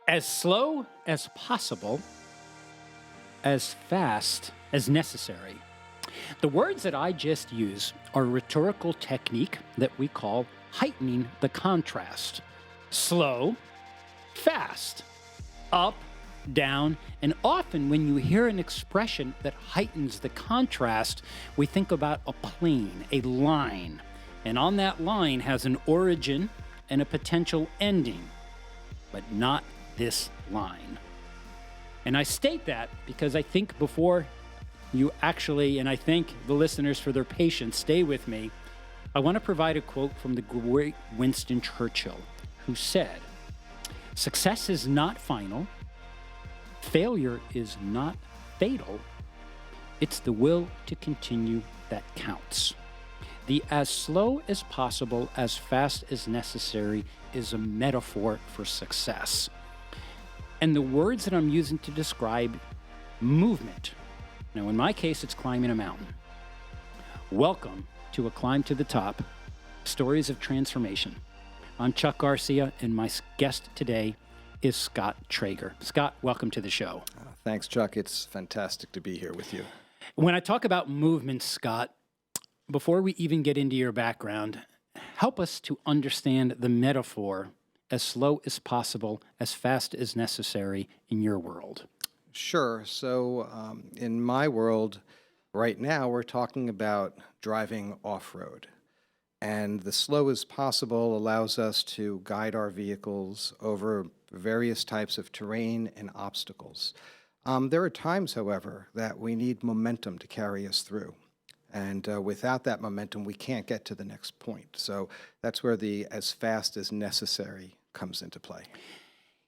As slow as possible, as fast as necessary. The words that I just use are a rhetorical technique that we call heightening the contrast. Slow, fast, up, down, and often when you hear an expression that heightens the contrast, we think about a plane, a line, and on that line has an origin and a potential ending, but not this line. And I state that because I think before you actually, and I thank the listeners for their patience, stay with me, I want to provide a quote from the great Winston Churchill, who said, "Success is not final, failure is not fatal, it's the will to continue that counts." The as slow as possible, as fast as necessary is a metaphor for success. And the words that I'm using to describe movement. Now, in my case, it's climbing a mountain. Welcome to A Climb to the Top, Stories of Transformation. I'm Chuck Garcia, and my guest today is Scott Trager. Scott, welcome to the show. Thanks, Chuck. It's fantastic to be here with you. When I talk about movement, Scott, before we even get into your background, help us to understand the metaphor as slow as possible, as fast as necessary in your world. Sure. So in my world right now, we're talking about driving off-road. And the slow as possible allows us to guide our vehicles over various types of terrain and obstacles. There are times, however, that we need momentum to carry us through. And without that momentum, we can't get to the next point. So that's where the as fast as necessary comes into play.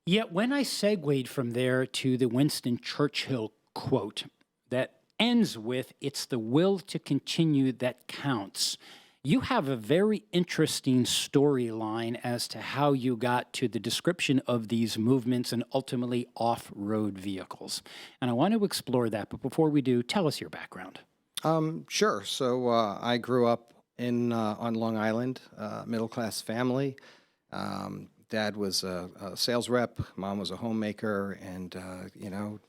Yet when I segued from there to the Winston Churchill quote that ends with, "It's the will to continue that counts," you have a very interesting storyline as to how you got to the description of these movements and ultimately off-road vehicles. And I want to explore that, but before we do, tell us your background. Sure. So I grew up on Long Island, middle-class family. Dad was a sales rep, mom was a homemaker, and,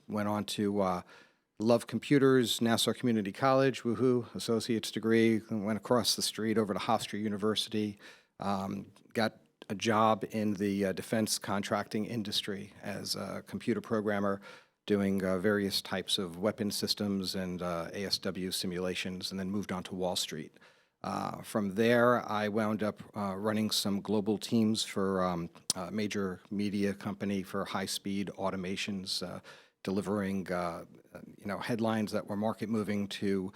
went on to love computers, Nassau Community College, woohoo, associate's degree, went across the street over to Hofstra University, got a job in the defense contracting industry as a computer programmer, doing various types of weapon systems and ASW simulations, and then moved on to Wall Street. From there, I wound up running some global teams for a major media company for high-speed automations, delivering headlines that were market-moving to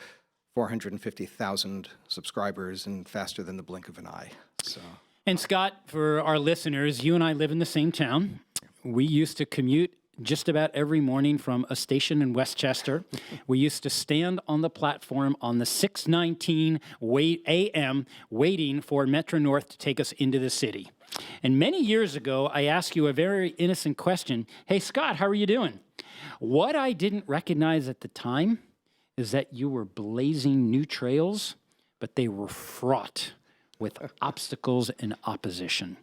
450,000 subscribers and faster than the blink of an eye. So. And Scott, for our listeners, you and I live in the same town. We used to commute just about every morning from a station in Westchester. We used to stand on the platform on the 6:19 a.m. waiting for Metro North to take us into the city. And many years ago, I asked you a very innocent question. "Hey, Scott, how are you doing?" What I didn't recognize at the time is that you were blazing new trails, but they were fraught with obstacles and opposition.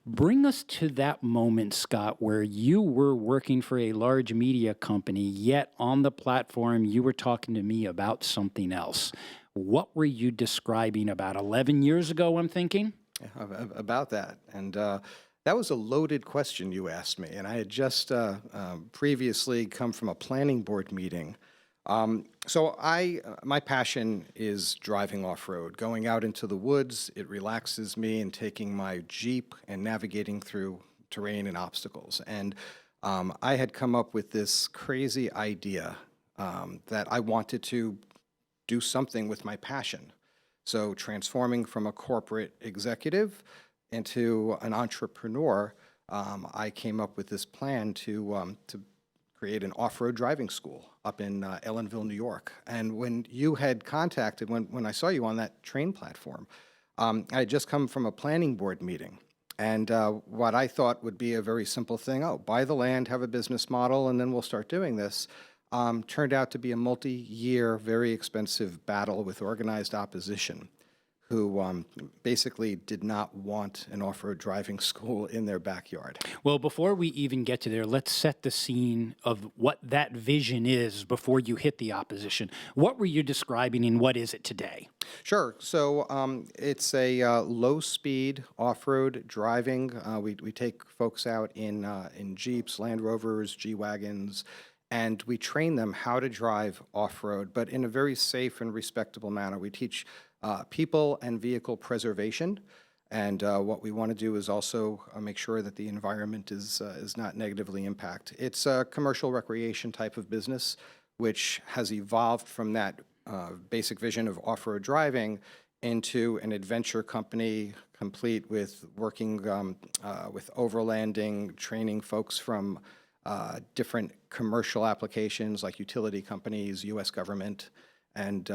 Bring us to that moment, Scott, where you were working for a large media company, yet on the platform you were talking to me about something else. What were you describing about 11 years ago, I'm thinking? About that. And that was a loaded question you asked me. And I had just previously come from a planning board meeting. So my passion is driving off-road, going out into the woods. It relaxes me, and taking my Jeep and navigating through terrain and obstacles. And I had come up with this crazy idea that I wanted to do something with my passion. So transforming from a corporate executive into an entrepreneur, I came up with this plan to create an off-road driving school up in Ellenville, New York. And when you had contacted, when I saw you on that train platform, I had just come from a planning board meeting. And what I thought would be a very simple thing, buy the land, have a business model, and then we'll start doing this, turned out to be a multi-year, very expensive battle with organized opposition, who basically did not want an off-road driving school in their backyard. Well, before we even get to there, let's set the scene of what that vision is before you hit the opposition. What were you describing and what is it today? Sure. So it's a low-speed off-road driving. We take folks out in Jeeps, Land Rovers, G-Wagons, and we train them how to drive off-road, but in a very safe and respectable manner. We teach people and vehicle preservation, and what we want to do is also make sure that the environment is not negatively impacted. It's a commercial recreation type of business, which has evolved from that basic vision of off-road driving into an adventure company complete with working with overlanding, training folks from different commercial applications like utility companies, U.S. government, and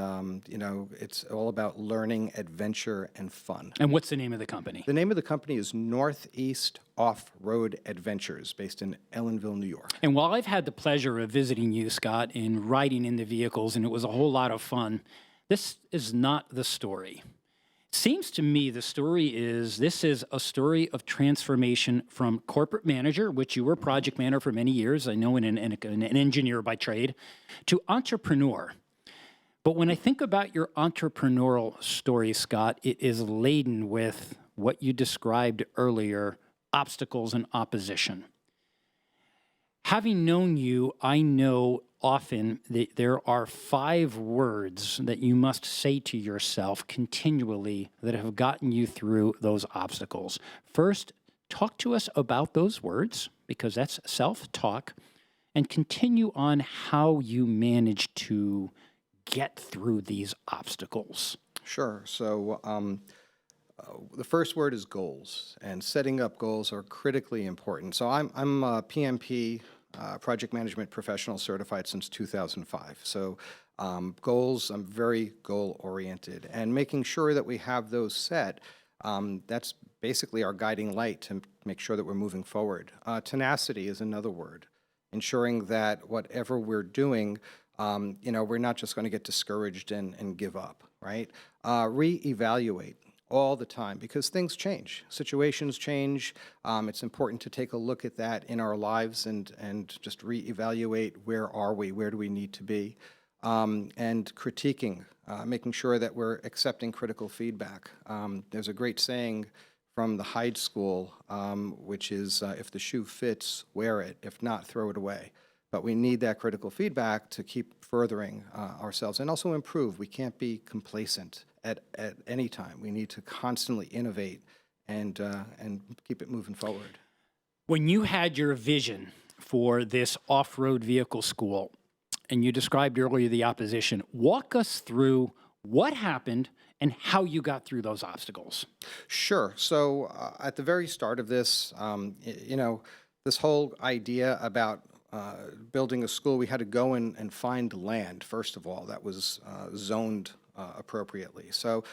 it's all about learning, adventure, and fun. And what's the name of the company? The name of the company is Northeast Off-Road Adventures, based in Ellenville, New York. And while I've had the pleasure of visiting you, Scott, and riding in the vehicles, and it was a whole lot of fun, this is not the story. Seems to me the story is, this is a story of transformation from corporate manager, which you were project manager for many years, I know, an engineer by trade, to entrepreneur. But when I think about your entrepreneurial story, Scott, it is laden with what you described earlier, obstacles and opposition. Having known you, I know often that there are 5 words that you must say to yourself continually that have gotten you through those obstacles. First, talk to us about those words, because that's self-talk, and continue on how you manage to get through these obstacles. Sure. So the first word is goals, and setting up goals are critically important. So I'm a PMP, project management professional, certified since 2005. So goals, I'm very goal-oriented, and making sure that we have those set, that's basically our guiding light to make sure that we're moving forward. Tenacity is another word, ensuring that whatever we're doing, we're not just going to get discouraged and give up, right? Reevaluate all the time, because things change, situations change. It's important to take a look at that in our lives and just reevaluate, where are we, where do we need to be, and critiquing, making sure that we're accepting critical feedback. There's a great saying from the Hyde School, which is, if the shoe fits, wear it. If not, throw it away. But we need that critical feedback to keep furthering ourselves and also improve. We can't be complacent at any time. We need to constantly innovate and keep it moving forward. When you had your vision for this off-road vehicle school, and you described earlier the opposition, walk us through what happened and how you got through those obstacles. Sure. So at the very start of this, this whole idea about building a school, we had to go and find land, first of all, that was zoned appropriately. So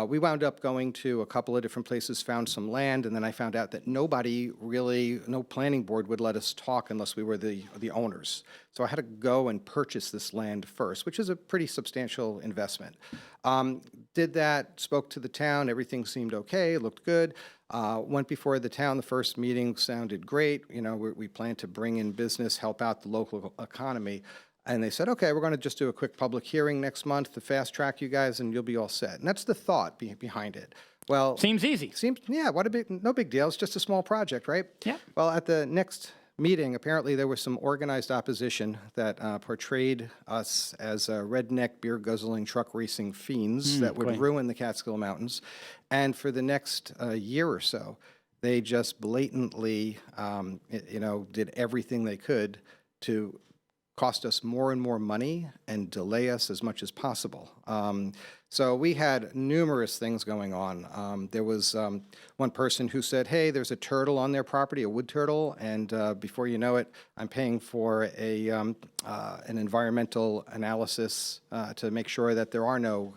we wound up going to a couple of different places, found some land, and then I found out that no planning board would let us talk unless we were the owners. So I had to go and purchase this land first, which is a pretty substantial investment. Did that, spoke to the town, everything seemed okay, looked good. Went before the town, the first meeting sounded great. We plan to bring in business, help out the local economy. And they said, okay, we're going to just do a quick public hearing next month to fast track you guys, and you'll be all set. And that's the thought behind it. Well, seems easy. Yeah, no big deal. It's just a small project, right? Yeah. Well, at the next meeting, apparently there was some organized opposition that portrayed us as redneck, beer-guzzling, truck racing fiends that would ruin the Catskill Mountains. And for the next year or so, they just blatantly, did everything they could to cost us more and more money and delay us as much as possible. So we had numerous things going on. There was one person who said, hey, there's a turtle on their property, a wood turtle, and before you know it, I'm paying for an environmental analysis to make sure that there are no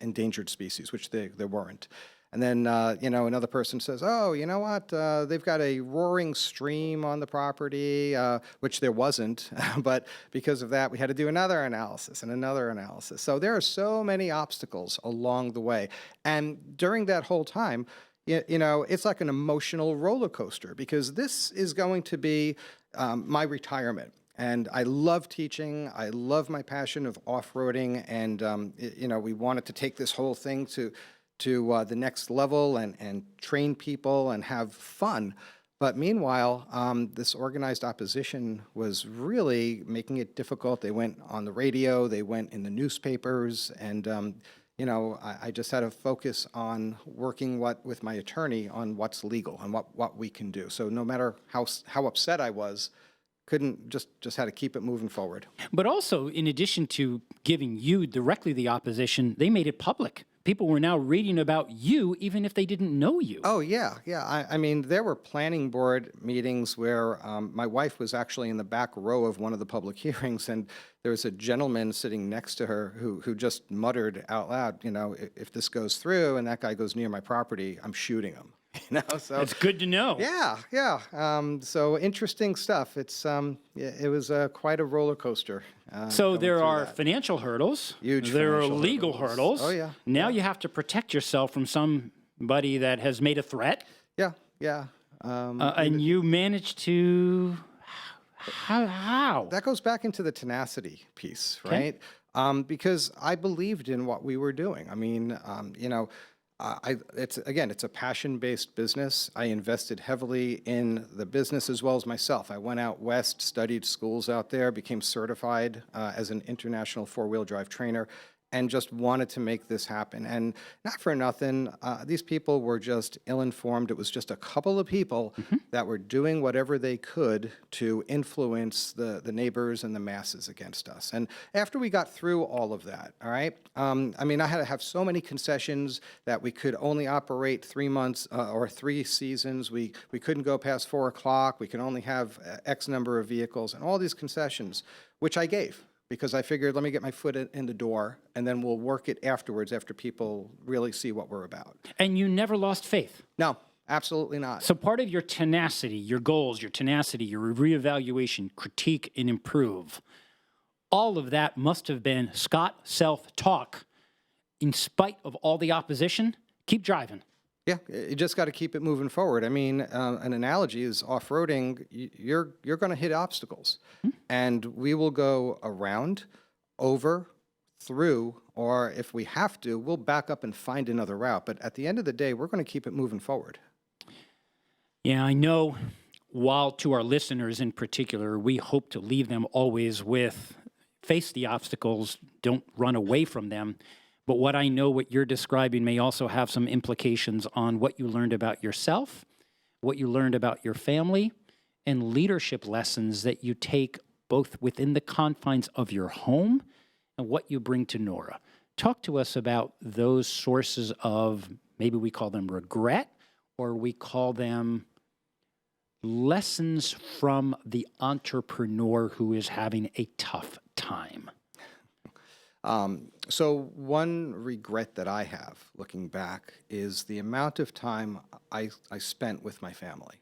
endangered species, which there weren't. And then, another person says, oh, you know what? They've got a roaring stream on the property, which there wasn't. But because of that, we had to do another analysis and another analysis. So there are so many obstacles along the way. And during that whole time, it's like an emotional roller coaster because this is going to be my retirement. And I love teaching. I love my passion of off-roading. And, we wanted to take this whole thing to the next level and train people and have fun. But meanwhile, this organized opposition was really making it difficult. They went on the radio, they went in the newspapers, and I just had to focus on working with my attorney on what's legal and what we can do. So no matter how upset I was, couldn't just had to keep it moving forward. But also, in addition to giving you directly the opposition, they made it public. People were now reading about you, even if they didn't know you. Oh, yeah, yeah. I mean, there were planning board meetings where my wife was actually in the back row of one of the public hearings, and there was a gentleman sitting next to her who just muttered out loud, if this goes through and that guy goes near my property, I'm shooting him. So that's good to know. Yeah. So interesting stuff. It was quite a roller coaster. So there are financial hurdles. Huge. There are legal hurdles. Oh yeah. Now you have to protect yourself from somebody that has made a threat. Yeah. And you managed to. How? That goes back into the tenacity piece, right? Because I believed in what we were doing. I mean, it's a passion-based business. I invested heavily in the business as well as myself. I went out west, studied schools out there, became certified as an international four-wheel drive trainer, and just wanted to make this happen. And not for nothing, these people were just ill-informed. It was just a couple of people that were doing whatever they could to influence the neighbors and the masses against us. And after we got through all of that, all right, I had to have so many concessions that we could only operate 3 months or 3 seasons. We couldn't go past 4 o'clock. We could only have X number of vehicles and all these concessions, which I gave. Because I figured, let me get my foot in the door, and then we'll work it afterwards after people really see what we're about. And you never lost faith? No, absolutely not. So part of your tenacity, your goals, your tenacity, your reevaluation, critique, and improve, all of that must have been Scott self-talk. In spite of all the opposition, keep driving. Yeah, you just got to keep it moving forward. I mean, an analogy is off-roading. You're going to hit obstacles, and we will go around, over, through, or if we have to, we'll back up and find another route. But at the end of the day, we're going to keep it moving forward. Yeah, I know. While to our listeners in particular, we hope to leave them always with face the obstacles, don't run away from them. But what I know, what you're describing may also have some implications on what you learned about yourself, what you learned about your family, and leadership lessons that you take both within the confines of your home and what you bring to Nora. Talk to us about those sources of, maybe we call them regret, or we call them lessons from the entrepreneur who is having a tough time. So one regret that I have looking back is the amount of time I spent with my family.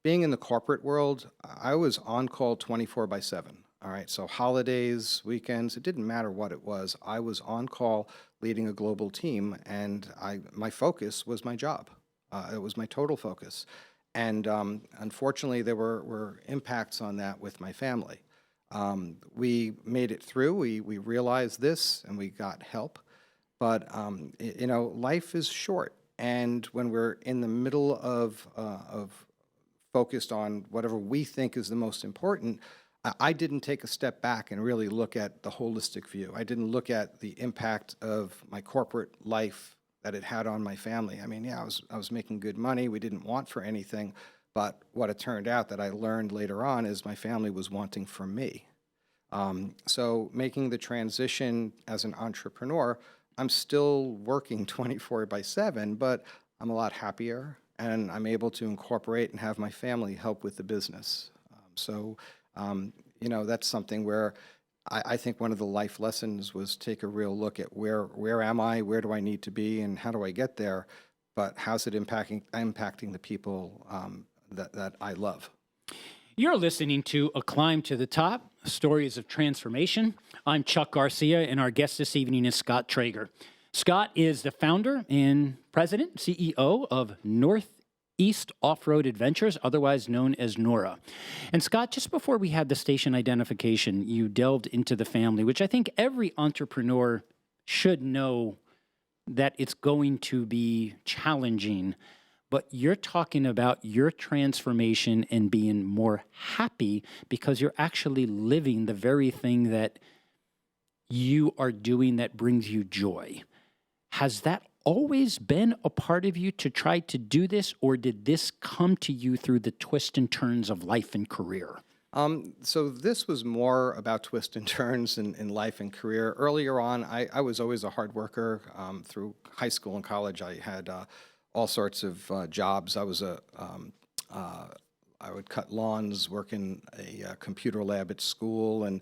Being in the corporate world, I was on call 24/7. All right, so holidays, weekends, it didn't matter what it was. I was on call leading a global team, and my focus was my job. It was my total focus. And unfortunately, there were impacts on that with my family. We made it through. We realized this, and we got help. But life is short, and when we're in the middle of focused on whatever we think is the most important, I didn't take a step back and really look at the holistic view. I didn't look at the impact of my corporate life that it had on my family. I mean, yeah, I was making good money. We didn't want for anything. But what it turned out that I learned later on is my family was wanting for me. So making the transition as an entrepreneur, I'm still working 24/7, but I'm a lot happier, and I'm able to incorporate and have my family help with the business. That's something where I think one of the life lessons was take a real look at where am I, where do I need to be, and how do I get there? But how's it impacting the people that I love? You're listening to A Climb to the Top, Stories of Transformation. I'm Chuck Garcia, and our guest this evening is Scott Trager. Scott is the founder and president, CEO of Northeast Off-Road Adventures, otherwise known as NORA. And Scott, just before we had the station identification, you delved into the family, which I think every entrepreneur should know that it's going to be challenging. But you're talking about your transformation and being more happy because you're actually living the very thing that you are doing that brings you joy. Has that always been a part of you to try to do this, or did this come to you through the twists and turns of life and career? So this was more about twists and turns in life and career. Earlier on, I was always a hard worker. Through high school and college, I had all sorts of jobs. I would cut lawns, work in a computer lab at school, and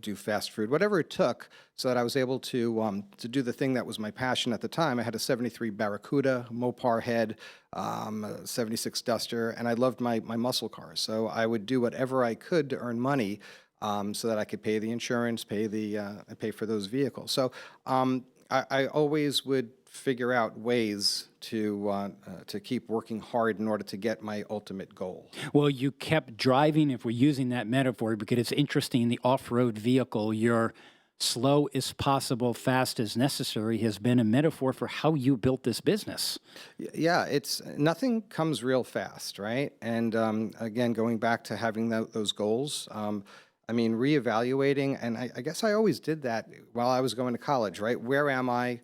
do fast food, whatever it took, so that I was able to do the thing that was my passion at the time. I had a '73 Barracuda, Mopar head, a '76 Duster, and I loved my muscle cars. So I would do whatever I could to earn money, so that I could pay the insurance, pay for those vehicles. So I always would figure out ways to keep working hard in order to get my ultimate goal. Well, you kept driving, if we're using that metaphor, because it's interesting, the off-road vehicle, your slow as possible, fast as necessary, has been a metaphor for how you built this business. Yeah, it's nothing comes real fast, right? And again, going back to having those goals, I mean, reevaluating, and I guess I always did that while I was going to college, right? Where am I?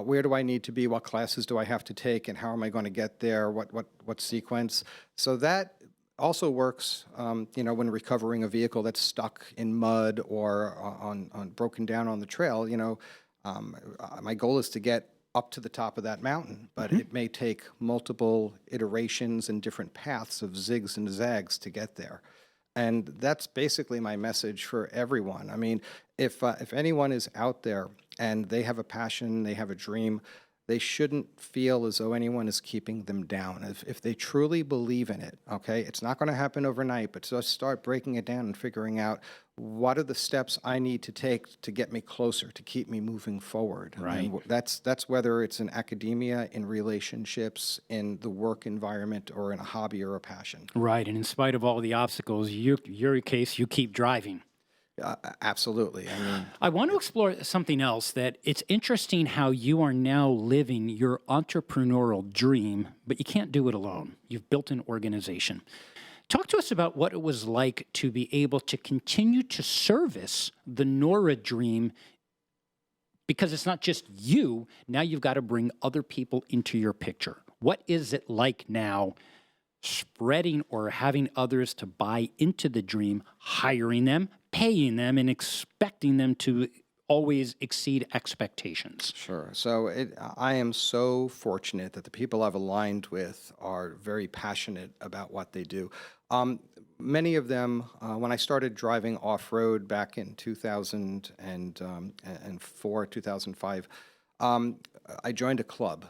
Where do I need to be? What classes do I have to take? And how am I going to get there? What sequence? So that also works, when recovering a vehicle that's stuck in mud or on broken down on the trail. My goal is to get up to the top of that mountain, but it may take multiple iterations and different paths of zigs and zags to get there. And that's basically my message for everyone. I mean, if anyone is out there and they have a passion, they have a dream, they shouldn't feel as though anyone is keeping them down. If they truly believe in it, okay, it's not going to happen overnight, but just start breaking it down and figuring out what are the steps I need to take to get me closer, to keep me moving forward. Right. And that's whether it's in academia, in relationships, in the work environment, or in a hobby or a passion. Right, and in spite of all the obstacles, your case, you keep driving. Absolutely. I mean, I want to explore something else, that it's interesting how you are now living your entrepreneurial dream, but you can't do it alone. You've built an organization. Talk to us about what it was like to be able to continue to service the NORA dream, because it's not just you. Now you've got to bring other people into your picture. What is it like now spreading or having others to buy into the dream, hiring them, paying them, and expecting them to always exceed expectations? Sure. So I am so fortunate that the people I've aligned with are very passionate about what they do. Many of them, when I started driving off-road back in 2004, 2005, I joined a club,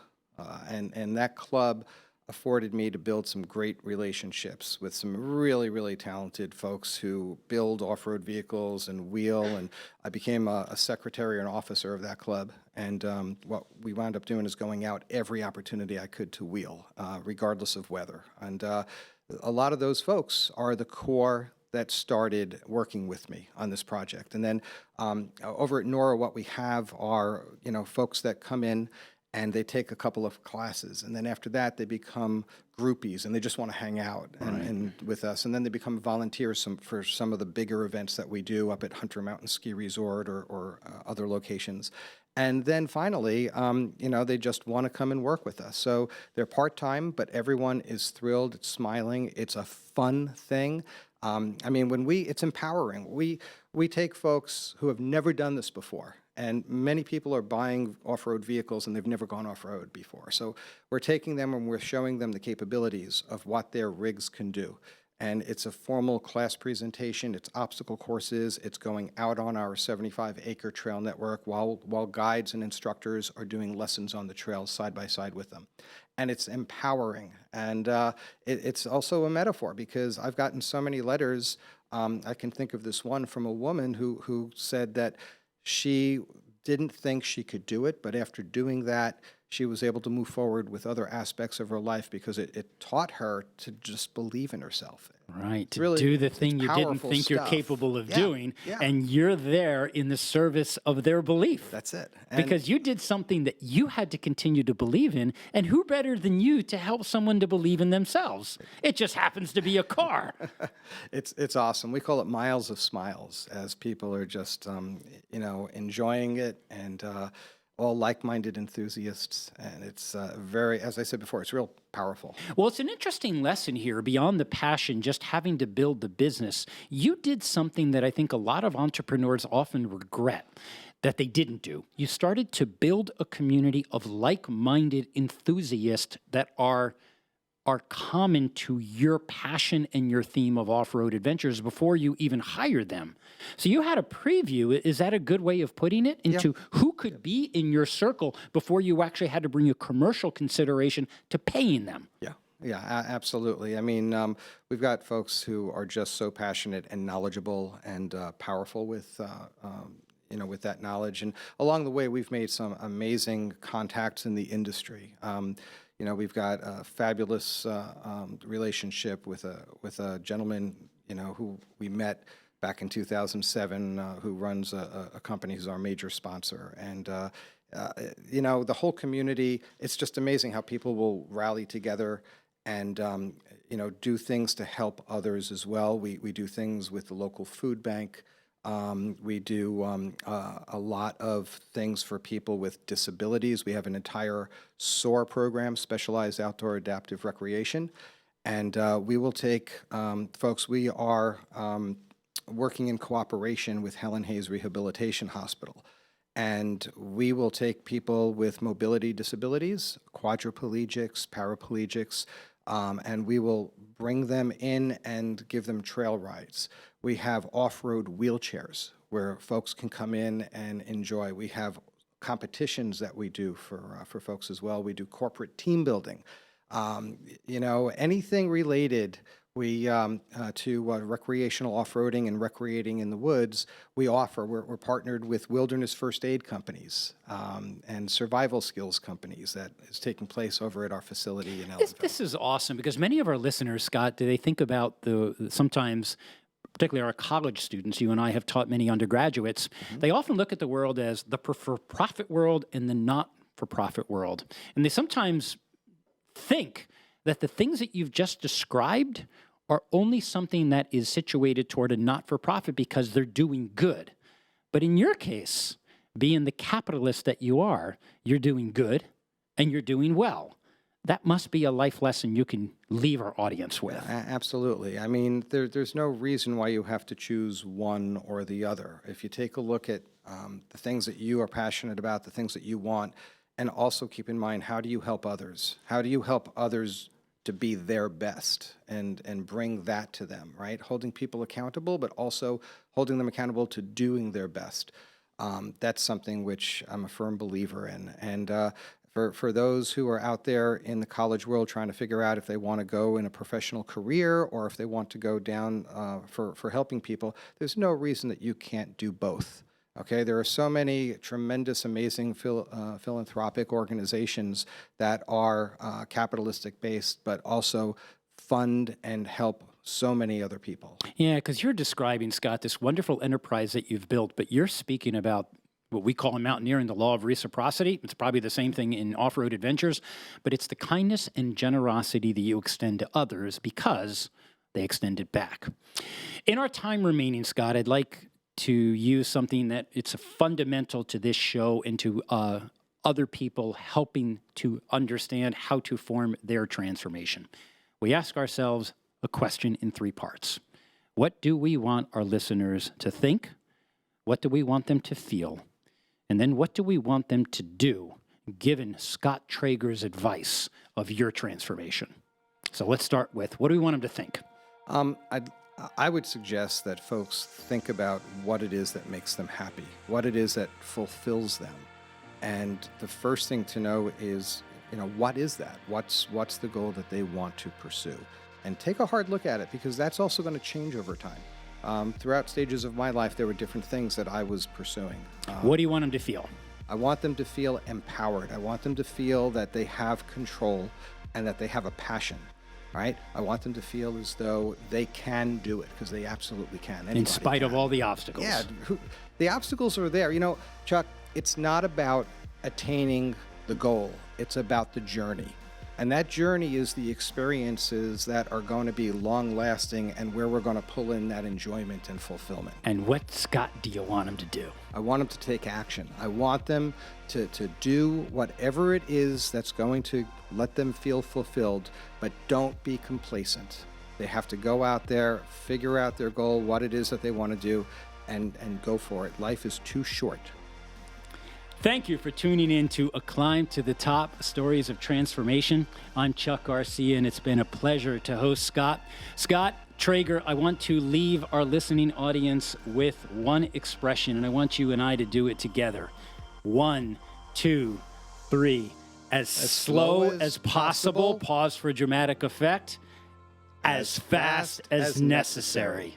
and that club afforded me to build some great relationships with some really, really talented folks who build off-road vehicles and wheel, and I became a secretary and officer of that club. And what we wound up doing is going out every opportunity I could to wheel, regardless of weather. And a lot of those folks are the core that started working with me on this project. And then over at NORA, what we have are, folks that come in and they take a couple of classes, and then after that they become groupies and they just want to hang out and with us, and then they become volunteers for some of the bigger events that we do up at Hunter Mountain Ski Resort or other locations. And then finally, they just want to come and work with us. So they're part-time, but everyone is thrilled, it's smiling, it's a fun thing. It's empowering. We take folks who have never done this before, and many people are buying off-road vehicles and they've never gone off-road before. So we're taking them and we're showing them the capabilities of what their rigs can do. and it's a formal class presentation. It's obstacle courses. It's going out on our 75-acre trail network while guides and instructors are doing lessons on the trails side by side with them. And it's empowering. And it's also a metaphor, because I've gotten so many letters. I can think of this one from a woman who said that she didn't think she could do it, but after doing that, she was able to move forward with other aspects of her life because it taught her to just believe in herself. Right, to Really, do the it's thing you didn't powerful think you're stuff. capable of Yeah, doing, yeah. and you're there in the service of their belief. That's it. Because you did something that you had to continue to believe in, and who better than you to help someone to believe in themselves? It just happens to be a car. It's awesome. We call it miles of smiles, as people are just enjoying it, and all like-minded enthusiasts. And it's very, as I said before, it's real powerful. Well, it's an interesting lesson here beyond the passion, just having to build the business. You did something that I think a lot of entrepreneurs often regret that they didn't do. You started to build a community of like-minded enthusiasts that are common to your passion and your theme of off-road adventures before you even hired them. So you had a preview. Is that a good way of putting it? Into who could be in your circle before you actually had to bring a commercial consideration to paying them? Yeah, absolutely. I mean, we've got folks who are just so passionate and knowledgeable and powerful with with that knowledge. And along the way, we've made some amazing contacts in the industry. We've got a fabulous relationship with a gentleman, who we met back in 2007, who runs a company who's our major sponsor. And, the whole community, it's just amazing how people will rally together and, do things to help others as well. We do things with the local food bank. We do a lot of things for people with disabilities. We have an entire SOAR program, Specialized Outdoor Adaptive Recreation. And we will take folks, we are working in cooperation with Helen Hayes Rehabilitation Hospital. And we will take people with mobility disabilities, quadriplegics, paraplegics, and we will bring them in and give them trail rides. We have off-road wheelchairs where folks can come in and enjoy. We have competitions that we do for folks as well. We do corporate team building. Anything related to recreational off-roading and recreating in the woods, we offer. We're partnered with wilderness first aid companies and survival skills companies that is taking place over at our facility in Ellenville. This is awesome, because many of our listeners, Scott, do they think about sometimes, particularly our college students, you and I have taught many undergraduates, they often look at the world as the for-profit world and the not-for-profit world. And they sometimes think that the things that you've just described are only something that is situated toward a not-for-profit because they're doing good. But in your case, being the capitalist that you are, you're doing good and you're doing well. That must be a life lesson you can leave our audience with. Absolutely. I mean, there's no reason why you have to choose one or the other. If you take a look at the things that you are passionate about, the things that you want, and also keep in mind, how do you help others? How do you help others to be their best and bring that to them, right? Holding people accountable, but also holding them accountable to doing their best. That's something which I'm a firm believer in. And for those who are out there in the college world trying to figure out if they want to go in a professional career or if they want to go down for helping people, there's no reason that you can't do both. Okay, there are so many tremendous, amazing philanthropic organizations that are capitalistic-based, but also fund and help so many other people. Yeah, because you're describing, Scott, this wonderful enterprise that you've built, but you're speaking about what we call in mountaineering the law of reciprocity. It's probably the same thing in off-road adventures, but it's the kindness and generosity that you extend to others because they extend it back. In our time remaining, Scott, I'd like to use something that it's a fundamental to this show and to other people helping to understand how to form their transformation. We ask ourselves a question in 3 parts. What do we want our listeners to think? What do we want them to feel? And then what do we want them to do, given Scott Trager's advice of your transformation? So let's start with, what do we want them to think? I would suggest that folks think about what it is that makes them happy, what it is that fulfills them. And the first thing to know is, what is that? What's the goal that they want to pursue? And take a hard look at it, because that's also going to change over time. Throughout stages of my life, there were different things that I was pursuing. What do you want them to feel? I want them to feel empowered. I want them to feel that they have control and that they have a passion. Right? I want them to feel as though they can do it, because they absolutely can. Anybody In spite of can. all the obstacles. Yeah, the obstacles are there. Chuck, it's not about attaining the goal. It's about the journey. And that journey is the experiences that are going to be long-lasting and where we're going to pull in that enjoyment and fulfillment. And what, Scott, do you want them to do? I want them to take action. I want them to do whatever it is that's going to let them feel fulfilled, but don't be complacent. They have to go out there, figure out their goal, what it is that they want to do, and go for it. Life is too short. Thank you for tuning in to A Climb to the Top, Stories of Transformation. I'm Chuck Garcia, and it's been a pleasure to host Scott. Scott Trager, I want to leave our listening audience with one expression, and I want you and I to do it together. 1, 2, 3. As slow as possible. Pause for dramatic effect. As fast as necessary.